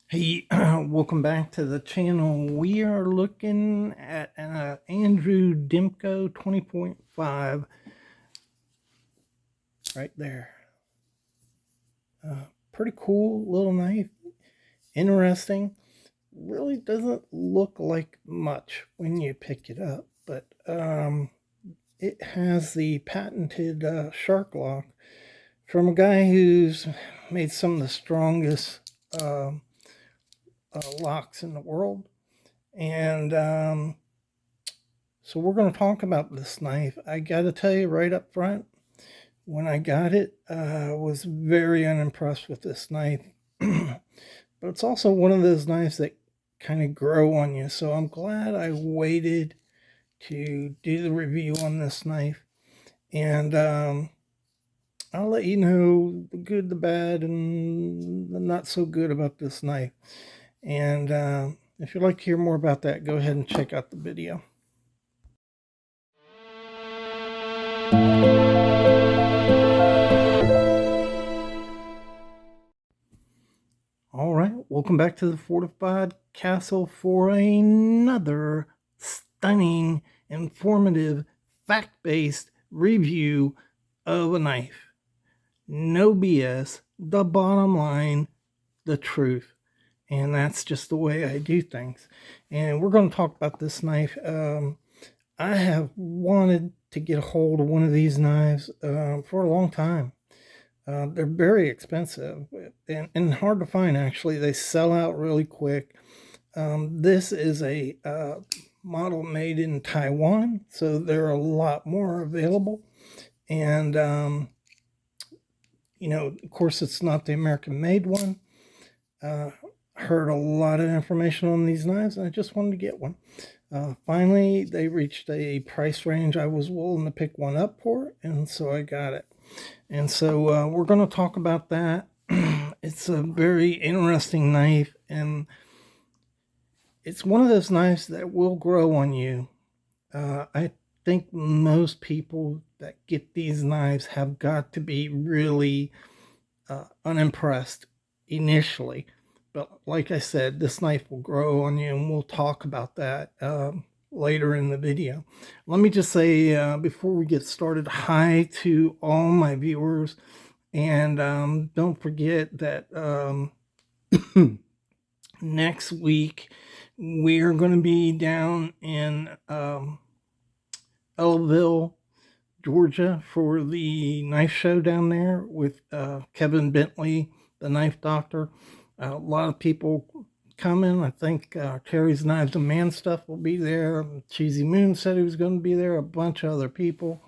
Hey, welcome back to the channel. We are looking at Andrew Demko 20.5 right there. Pretty cool little knife. Interesting. Really doesn't look like much when you pick it up, but it has the patented shark lock from a guy who's made some of the strongest locks in the world. And so we're going to talk about this knife. I got to tell you right up front, when I got it, I was very unimpressed with this knife. But it's also one of those knives that kind of grow on you. So I'm glad I waited to do the review on this knife. And I'll let you know the good, the bad, and the not so good about this knife. And if you'd like to hear more about that, go ahead and check out the video. All right, welcome back to the Fortified Castle for another stunning, informative, fact-based review of a knife. No BS, the bottom line, the truth. And that's just the way I do things. And we're going to talk about this knife. I have wanted to get a hold of one of these knives for a long time. They're very expensive and hard to find, actually. They sell out really quick. This is a model made in Taiwan, so there are a lot more available. And, of course, it's not the American-made one. Heard a lot of information on these knives, and I just wanted to get one. Finally, they reached a price range I was willing to pick one up for, and so I got it. And so we're going to talk about that. It's a very interesting knife, and it's one of those knives that will grow on you. I think most people that get these knives have got to be really unimpressed initially. But like I said, this knife will grow on you, and we'll talk about that later in the video. Let me just say before we get started, hi to all my viewers, and don't forget that next week we're going to be down in Ellaville, Georgia, for the knife show down there with Kevin Bentley, the knife doctor. A lot of people coming. I think Terry's Knives and Man Stuff will be there. Cheesy Moon said he was going to be there. A bunch of other people.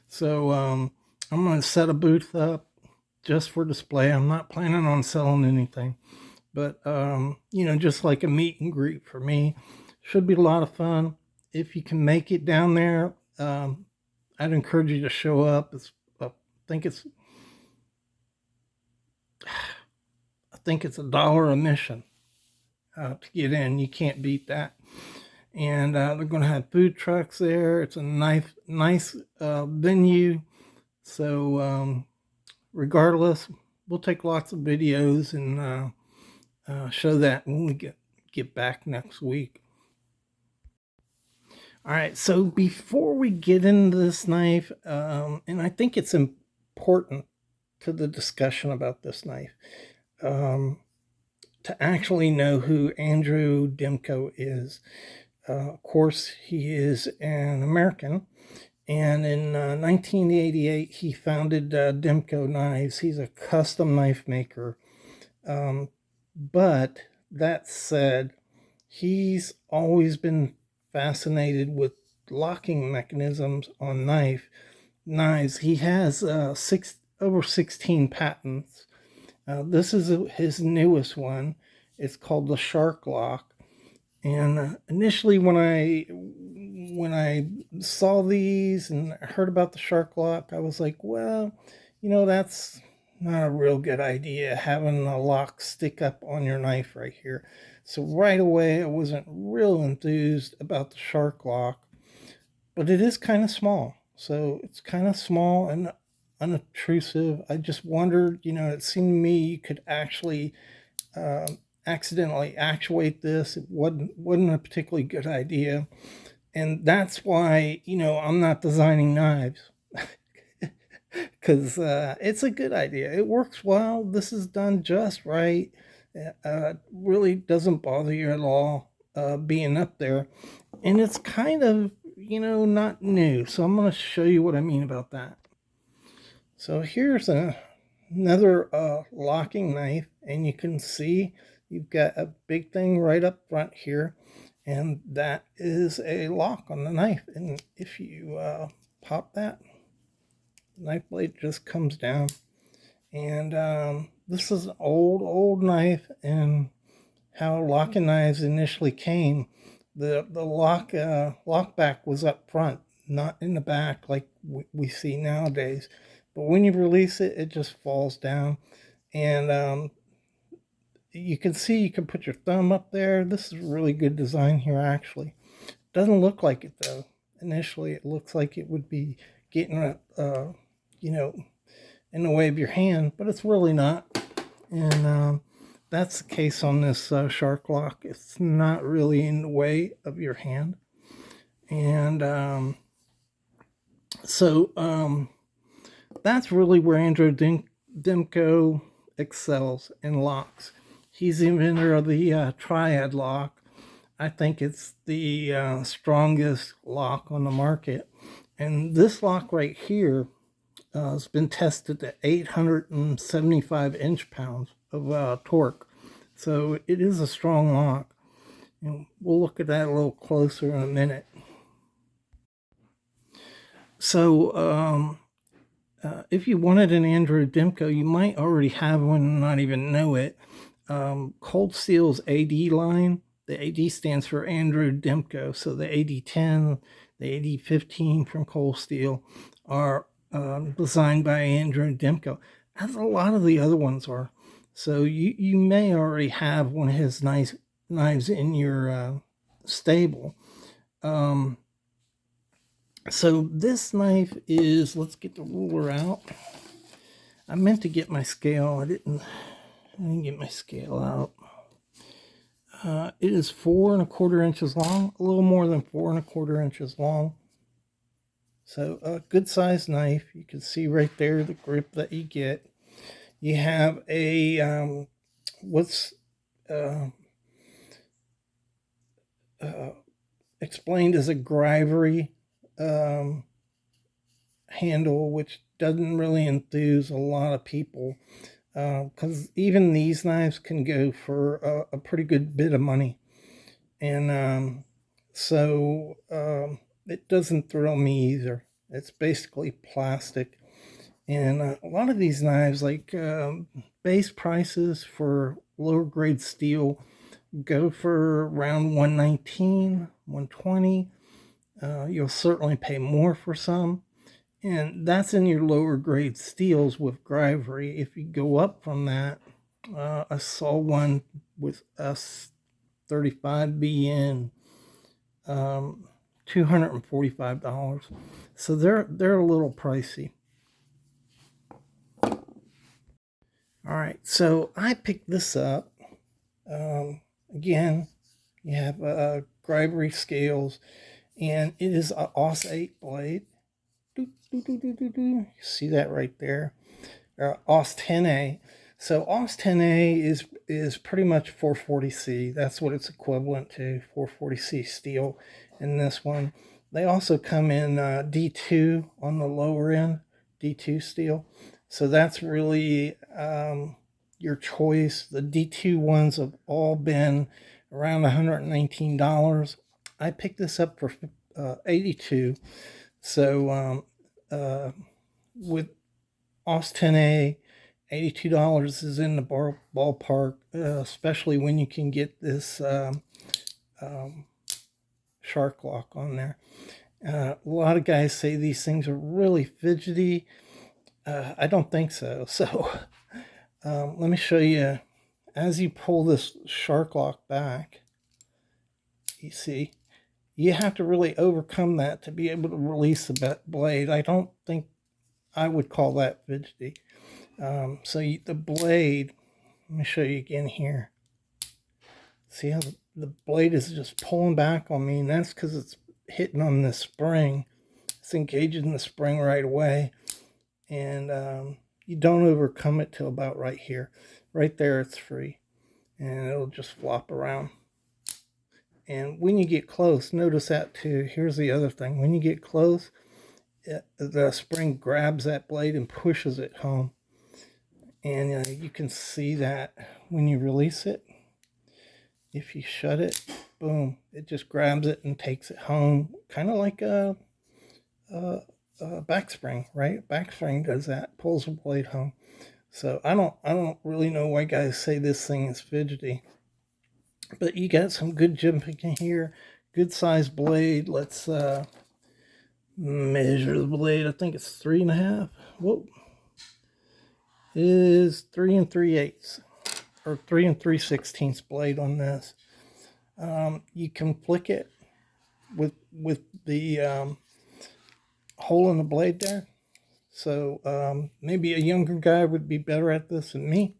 So I'm going to set a booth up just for display. I'm not planning on selling anything, but just like a meet and greet for me. Should be a lot of fun. If you can make it down there, I'd encourage you to show up. I think it's $1 admission to get in. You can't beat that. And they're going to have food trucks there. It's a nice venue. So regardless, we'll take lots of videos and show that when we get back next week. All right, so before we get into this knife, and I think it's important to the discussion about this knife, to actually know who Andrew Demko is. Of course, he is an American, and in 1988, he founded Demko Knives. He's a custom knife maker. But that said, he's always been fascinated with locking mechanisms on knives. He has over 16 patents. This is his newest one. It's called the Shark Lock. And initially, when I saw these and heard about the Shark Lock, I was like, well, that's not a real good idea, having a lock stick up on your knife right here. So right away, I wasn't real enthused about the Shark Lock, but it is kind of small. So it's kind of small and unobtrusive. I just wondered, it seemed to me you could actually accidentally actuate this. It wasn't a particularly good idea. And that's why, I'm not designing knives. Because it's a good idea. It works well. This is done just right. Really doesn't bother you at all being up there. And it's kind of, not new. So I'm going to show you what I mean about that. So here's another locking knife. And you can see you've got a big thing right up front here. And that is a lock on the knife. And if you pop that, knife blade just comes down. And this is an old knife, and how locking knives initially came, the lock back was up front, not in the back like we see nowadays. But when you release it, it just falls down. And you can see you can put your thumb up there. This is really good design here, actually. Doesn't look like it, though. Initially, it looks like it would be getting, in the way of your hand, but it's really not. And that's the case on this shark lock. It's not really in the way of your hand. And so that's really where Andrew Demko excels in locks. He's the inventor of the triad lock. I think it's the strongest lock on the market. And this lock right here has been tested at 875 inch-pounds of torque. So it is a strong lock. We'll look at that a little closer in a minute. So if you wanted an Andrew Demko, you might already have one and not even know it. Cold Steel's AD line, the AD stands for Andrew Demko. So the AD10, the AD15 from Cold Steel are designed by Andrew Demko, as a lot of the other ones are. So you may already have one of his knives in your stable. So this knife is, let's get the ruler out. I meant to get my scale. I didn't get my scale out. It is 4¼ inches long, a little more than 4¼ inches long. So a good sized knife. You can see right there the grip that you get. You have a what's explained as a Grivery handle, which doesn't really enthuse a lot of people, because even these knives can go for a pretty good bit of money. And so it doesn't thrill me either. It's basically plastic. And a lot of these knives, like base prices for lower grade steel, go for around $119, $120. You'll certainly pay more for some. And that's in your lower grade steels with Grivery. If you go up from that, I saw one with S35BN, $245. So they're a little pricey. All right, so I picked this up. Again, you have Grivery scales, and it is an AUS 8 blade. You see that right there? AUS 10A. So AUS 10A is pretty much 440C. That's what it's equivalent to, 440C steel in this one. They also come in D2 on the lower end, D2 steel. So that's really your choice. The D2 ones have all been around $119. I picked this up for $82. So with AUS 10A, $82 is in the ballpark, especially when you can get this shark lock on there. A lot of guys say these things are really fidgety. I don't think so. So let me show you. As you pull this shark lock back, you see, you have to really overcome that to be able to release the blade. I don't think I would call that fidgety. The blade, let me show you again here. See how the blade is just pulling back on me, and that's because it's hitting on this spring. It's engaging the spring right away, and you don't overcome it till about right here. Right there, it's free, and it'll just flop around. And when you get close, notice that too. Here's the other thing. When you get close, the spring grabs that blade and pushes it home. And you can see that when you release it. If you shut it, boom, it just grabs it and takes it home. Kind of like a back spring, right? Back spring does that, pulls the blade home. So I don't really know why guys say this thing is fidgety. But you got some good jimping in here, good size blade. Let's measure the blade. I think it's 3.5. Whoa, it is 3 3/8 or 3 3/16 blade on this. You can flick it with the hole in the blade there. So maybe a younger guy would be better at this than me.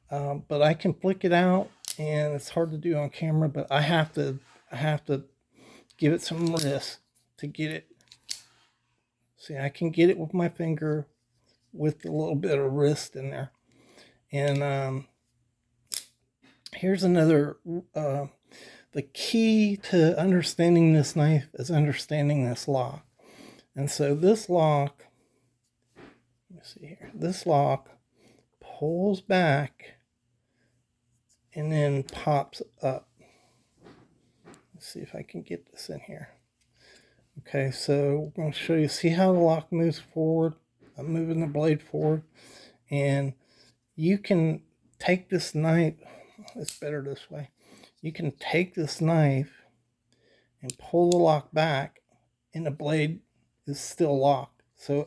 But I can flick it out, and it's hard to do on camera, but I have to give it some wrist to get it. See, I can get it with my finger with a little bit of wrist in there. And here's another, the key to understanding this knife is understanding this lock. And so this lock, let me see here, this lock pulls back and then pops up. Let's see if I can get this in here. Okay, so I'm going to show you, see how the lock moves forward? I'm moving the blade forward, and you can take this knife, it's better this way. You can take this knife and pull the lock back, and the blade is still locked. So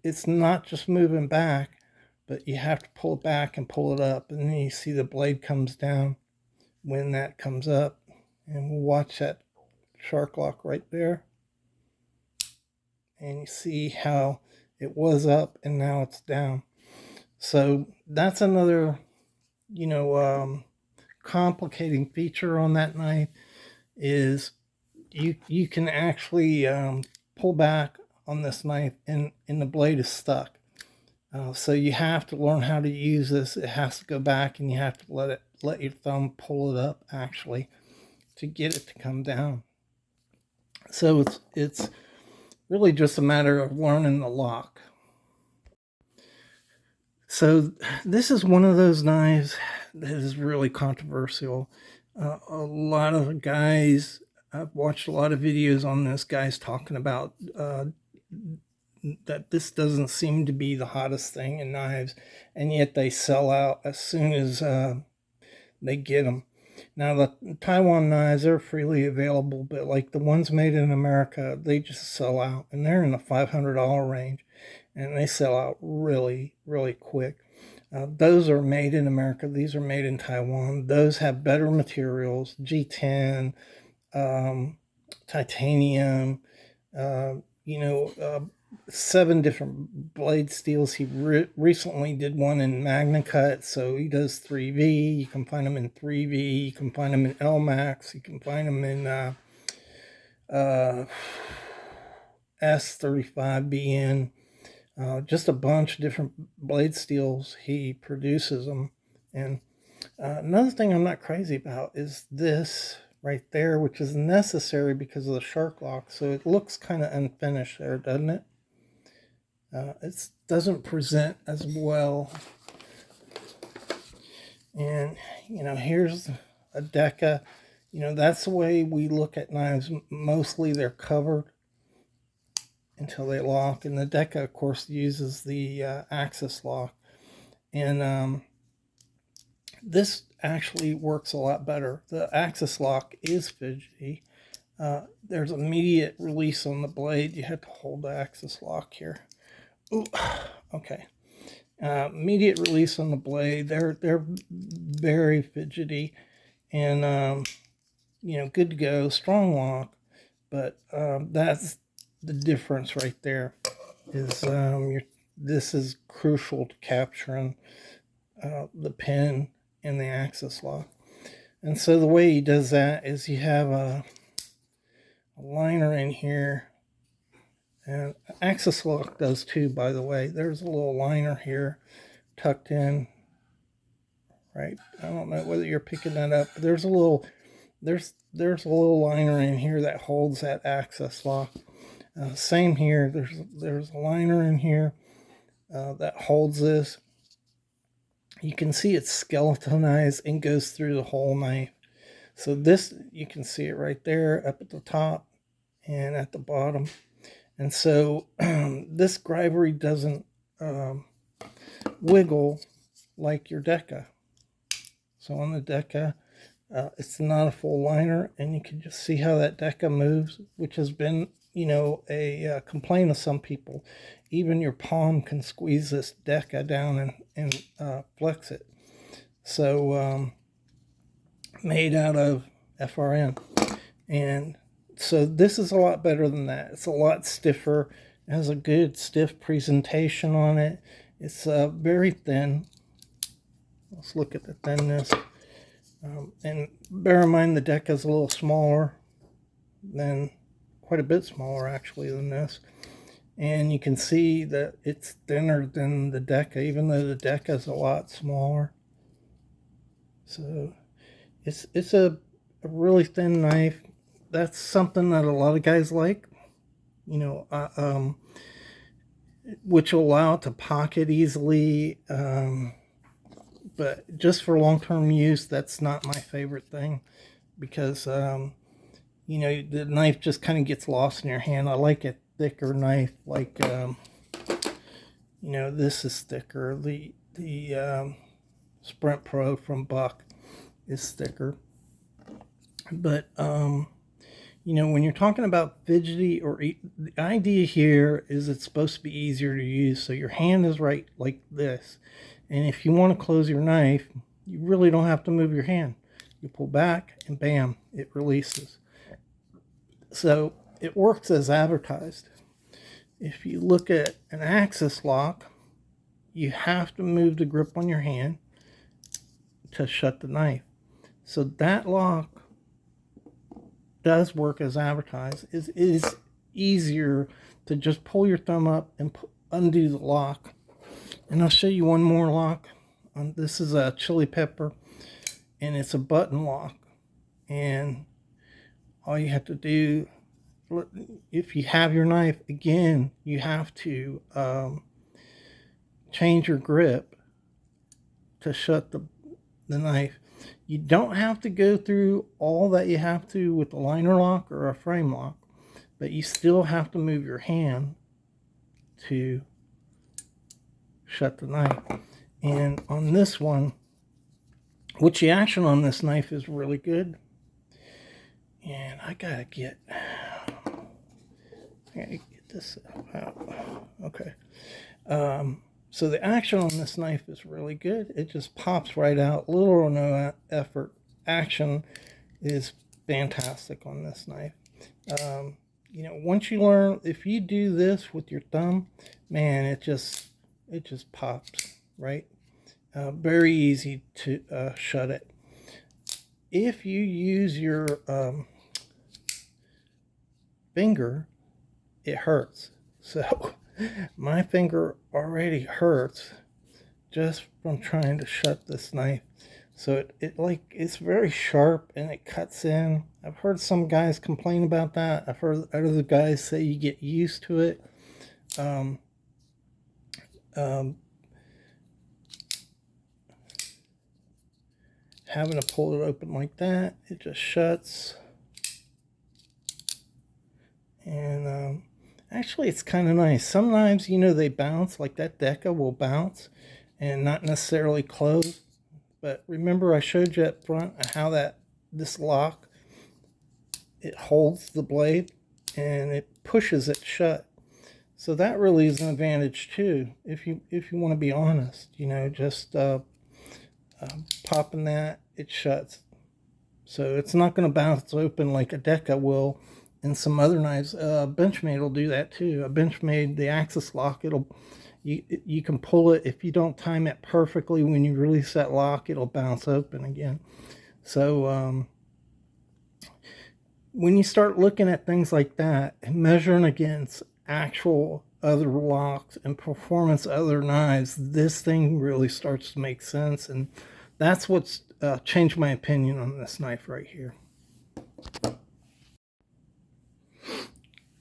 it's not just moving back, but you have to pull it back and pull it up, and then you see the blade comes down when that comes up. And we'll watch that shark lock right there. And you see how it was up and now it's down. So that's another, complicating feature on that knife is you can actually pull back on this knife and the blade is stuck. So you have to learn how to use this. It has to go back, and you have to let your thumb pull it up actually to get it to come down. So it's really just a matter of learning the lock. So this is one of those knives that is really controversial. A lot of guys, I've watched a lot of videos on this, guys talking about that this doesn't seem to be the hottest thing in knives, and yet they sell out as soon as they get them. Now the Taiwan knives are freely available, but like the ones made in America, they just sell out, and they're in the $500 range, and they sell out really, really quick. Those are made in America. These are made in Taiwan. Those have better materials, G10, titanium, 7 different blade steels. He recently did one in Magna Cut, so he does 3V. You can find them in 3V. You can find them in LMAX. You can find them in S35BN. Just a bunch of different blade steels. He produces them. And another thing I'm not crazy about is this right there, which is necessary because of the shark lock. So it looks kind of unfinished there, doesn't it? It doesn't present as well. And here's a Deca. That's the way we look at knives. Mostly they're covered until they lock, and the Deca of course uses the axis lock. And this actually works a lot better. The axis lock is fidgety. There's immediate release on the blade. You have to hold the axis lock here. Ooh, okay. Immediate release on the blade. They're very fidgety, and good to go. Strong lock, but that's the difference right there. Is this is crucial to capturing the pin and the axis lock. And so the way he does that is you have a liner in here, and Axis Lock does too, by the way. There's a little liner here tucked in, right? I don't know whether you're picking that up, but there's a little liner in here that holds that Axis Lock. Same here. There's a liner in here that holds this. You can see it's skeletonized and goes through the whole knife. So this, you can see it right there up at the top and at the bottom. And so this grivery doesn't wiggle like your Deca. So on the Deca, it's not a full liner, and you can just see how that Deca moves, which has been, a complaint of some people. Even your palm can squeeze this Deca down and flex it. So made out of FRN. And so this is a lot better than that. It's a lot stiffer. It has a good stiff presentation on it. It's very thin. Let's look at the thinness. And bear in mind the Deca is a little smaller than, quite a bit smaller actually than this. And you can see that it's thinner than the Deca, even though the Deca is a lot smaller. So it's a really thin knife. That's something that a lot of guys like, which will allow it to pocket easily. But just for long-term use, that's not my favorite thing, because the knife just kind of gets lost in your hand. I like a thicker knife, like this is thicker. The Sprint Pro from Buck is thicker. But when you're talking about fidgety, the idea here is it's supposed to be easier to use. So your hand is right like this. And if you want to close your knife, you really don't have to move your hand. You pull back and bam, it releases. So it works as advertised. If you look at an Axis Lock, you have to move the grip on your hand to shut the knife. So that lock does work as advertised. It is easier to just pull your thumb up and undo the lock. And I'll show you one more lock. This is a chili pepper, and it's a button lock. And all you have to do, if you have your knife, again, you have to change your grip to shut the knife. You don't have to go through all that you have to with a liner lock or a frame lock, but you still have to move your hand to shut the knife. And on this one, which the action on this knife is really good. And I gotta get this out. Okay. So the action on this knife is really good. It just pops right out, little or no effort. Action is fantastic on this knife. Once you learn, if you do this with your thumb, man, it just pops, right? Very easy to shut it. If you use your finger, it hurts. So my finger already hurts just from trying to shut this knife. So it's very sharp and it cuts in. I've heard some guys complain about that. I've heard other guys say you get used to it. Having to pull it open like that, it just shuts. And actually, it's kind of nice. Some knives, they bounce, like that Deca will bounce and not necessarily close. But remember, I showed you up front how this lock, it holds the blade and it pushes it shut. So that really is an advantage too, if you want to be honest. Just popping that, it shuts. So it's not going to bounce open like a Deca will. And some other knives, Benchmade will do that too. A Benchmade, the Axis Lock, you can pull it. If you don't time it perfectly when you release that lock, it'll bounce open again. So when you start looking at things like that and measuring against actual other locks and performance of other knives, this thing really starts to make sense. And that's what's changed my opinion on this knife right here.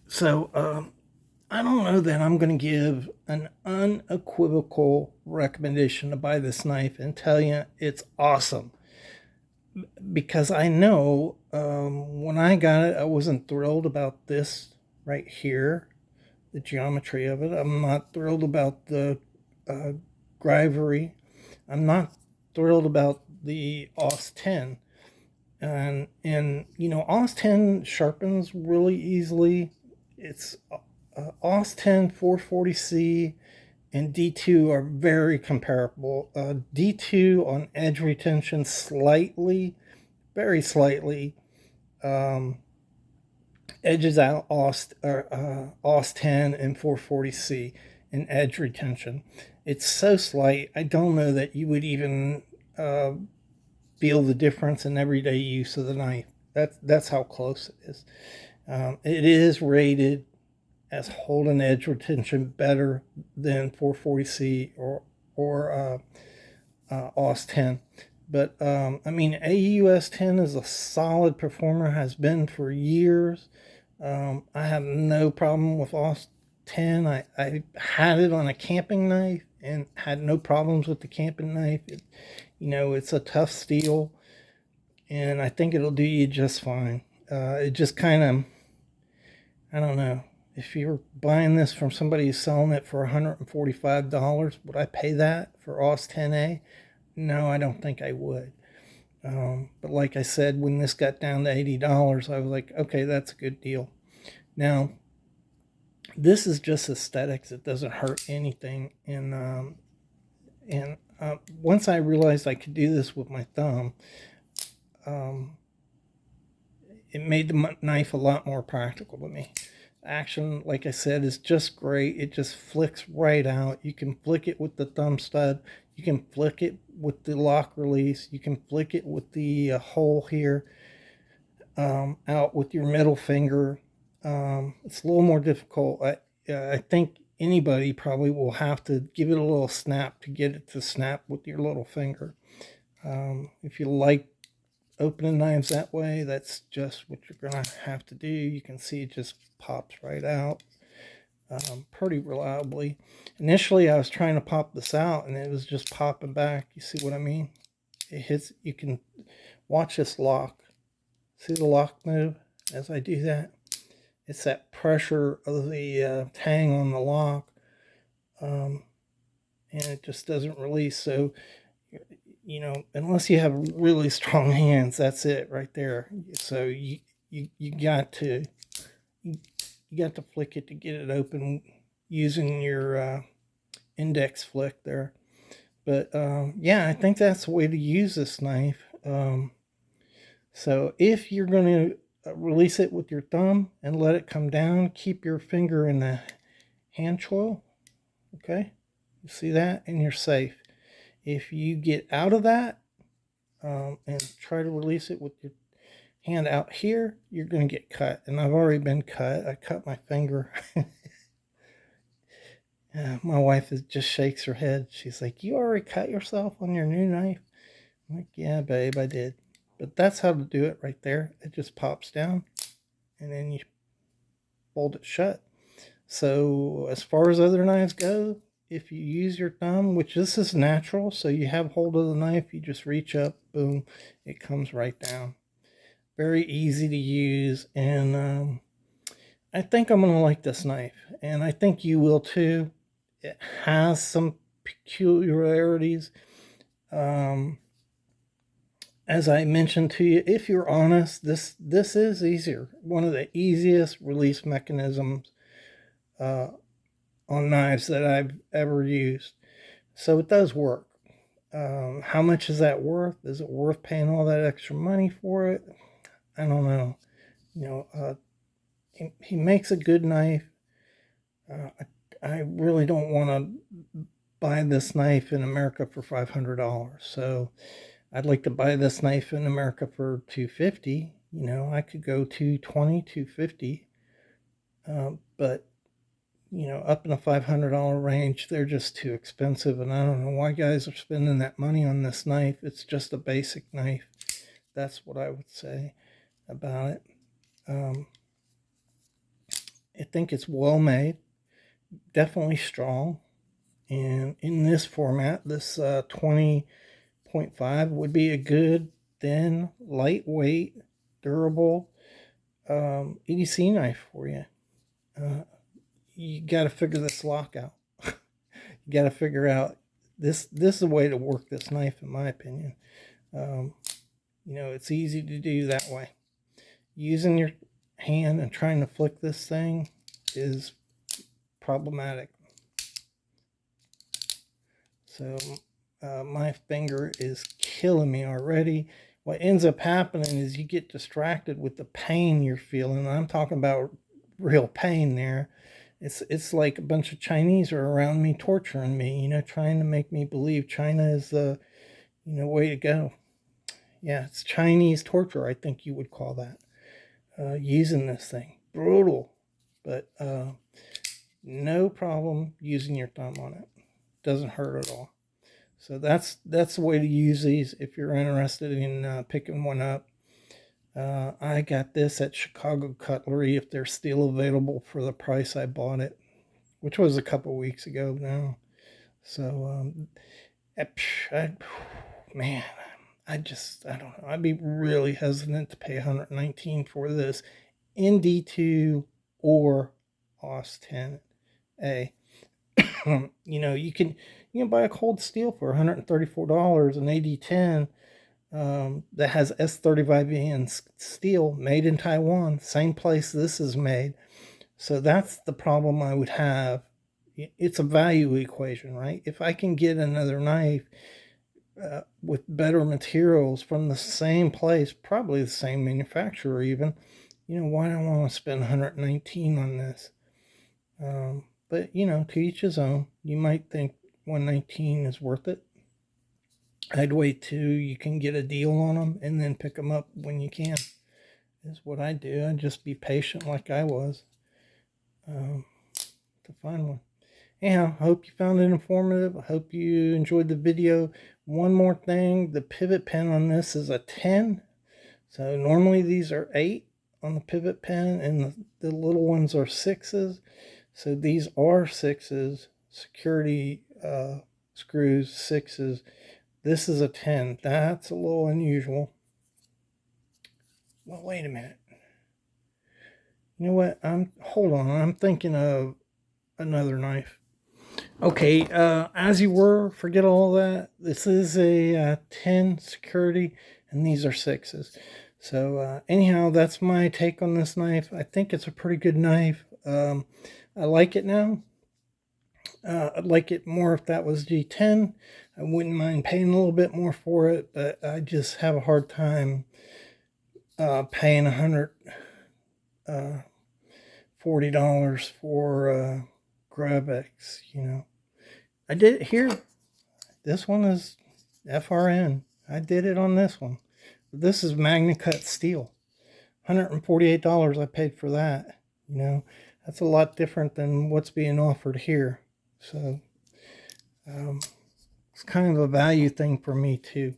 So I don't know that I'm going to give an unequivocal recommendation to buy this knife and tell you it's awesome, because I know when I got it, I wasn't thrilled about this right here, the geometry of it. I'm not thrilled about the uh, grivery. I'm not thrilled about the OS 10. And you know, OS 10 sharpens really easily. It's OS 10 440C and D2 are very comparable. D2 on edge retention slightly, very slightly, um, edges out OS 10 and 440C in edge retention. It's so slight, I don't know that you would even feel the difference in everyday use of the knife. That's how close it is. It is rated as holding edge retention better than 440C or OS 10. But I mean, AUS 10 is a solid performer, has been for years. I have no problem with OS 10. I had it on a camping knife and had no problems with the camping knife. You know, it's a tough steel, and I think it'll do you just fine. It just kind of, I don't know. If you're buying this from somebody who's selling it for $145, would I pay that for OS 10A? No, I don't think I would. But like I said, when this got down to $80, I was like, okay, that's a good deal. Now, this is just aesthetics. It doesn't hurt anything. And once I realized I could do this with my thumb, it made the knife a lot more practical to me. Action, like I said, is just great. It just flicks right out. You can flick it with the thumb stud. You can flick it with the lock release. You can flick it with the hole here out with your middle finger. It's a little more difficult. I think anybody probably will have to give it a little snap to get it to snap with your little finger. If you like opening knives that way, that's just what you're gonna have to do. You can see it just pops right out pretty reliably. Initially I was trying to pop this out and it was just popping back. You see what I mean? It hits. You can watch this lock. See the lock move as I do that? It's that pressure of the tang on the lock, and it just doesn't release. So you know, unless you have really strong hands, that's it right there. So you got to flick it to get it open using your index flick there. But yeah, I think that's the way to use this knife. So if you're going to release it with your thumb and let it come down, keep your finger in the hand choil. Okay, you see that, and you're safe. If you get out of that and try to release it with your hand out here, you're going to get cut. And I've already been cut. I cut my finger. My wife just shakes her head. She's like, "You already cut yourself on your new knife?" I'm like, "Yeah, babe, I did." But that's how to do it right there. It just pops down and then you fold it shut. So as far as other knives go, if you use your thumb, which this is natural, so you have hold of the knife, you just reach up, boom, it comes right down. Very easy to use, and I think I'm going to like this knife, and I think you will too. It has some peculiarities. As I mentioned to you, if you're honest, this is easier. One of the easiest release mechanisms on knives that I've ever used. So it does work. How much is that worth? Is it worth paying all that extra money for it? I don't know. You know, he makes a good knife. I really don't want to buy this knife in America for $500. So I'd like to buy this knife in America for $250. I could go $220, $250. But up in the $500 range, they're just too expensive, and I don't know why guys are spending that money on this knife. It's just a basic knife. That's what I would say about it. I think it's well made, definitely strong, and in this format, this 20.5 would be a good, thin, lightweight, durable EDC knife for you. You got to figure this lock out. You got to figure out this is a way to work this knife, in my opinion. It's easy to do that way. Using your hand and trying to flick this thing is problematic. So my finger is killing me already. What ends up happening is you get distracted with the pain you're feeling. I'm talking about real pain there. It's like a bunch of Chinese are around me torturing me, trying to make me believe China is the way to go. Yeah, it's Chinese torture, I think you would call that. Using this thing. Brutal. But no problem using your thumb on it. Doesn't hurt at all. So that's the way to use these if you're interested in picking one up. I got this at Chicago Cutlery if they're still available for the price I bought it, which was a couple weeks ago now. So, man, I don't know. I'd be really hesitant to pay $119 for this in D2 or OS 10A. You can buy a cold steel for $134, an AD10 that has S35VN steel, made in Taiwan, same place this is made. So that's the problem I would have. It's a value equation, right? If I can get another knife with better materials from the same place, probably the same manufacturer even, why do I want to spend $119 on this? But to each his own. You might think $119 is worth it. I'd wait till you can get a deal on them and then pick them up when you can. Is what I do. I'd just be patient like I was to find one. Anyhow, I hope you found it informative. I hope you enjoyed the video. One more thing, the pivot pin on this is a 10. So normally these are 8 on the pivot pin and the little ones are 6s. So these are 6s, security screws, 6s. This is a 10. That's a little unusual. Well, wait a minute. You know what? Hold on. I'm thinking of another knife. Okay, as you were, forget all that. This is a 10 security, and these are 6s. So anyhow, that's my take on this knife. I think it's a pretty good knife. I like it now. I'd like it more if that was G10. I wouldn't mind paying a little bit more for it, but I just have a hard time paying $140 for Gravex. I did it here. This one is FRN. I did it on this one. This is Magna Cut steel. $148 I paid for that. That's a lot different than what's being offered here. So it's kind of a value thing for me too.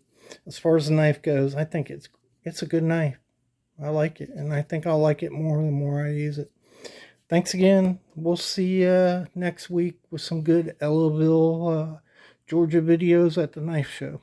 As far as the knife goes, I think it's a good knife. I like it, and I think I'll like it more the more I use it. Thanks again. We'll see you next week with some good Ellaville, Georgia videos at the knife show.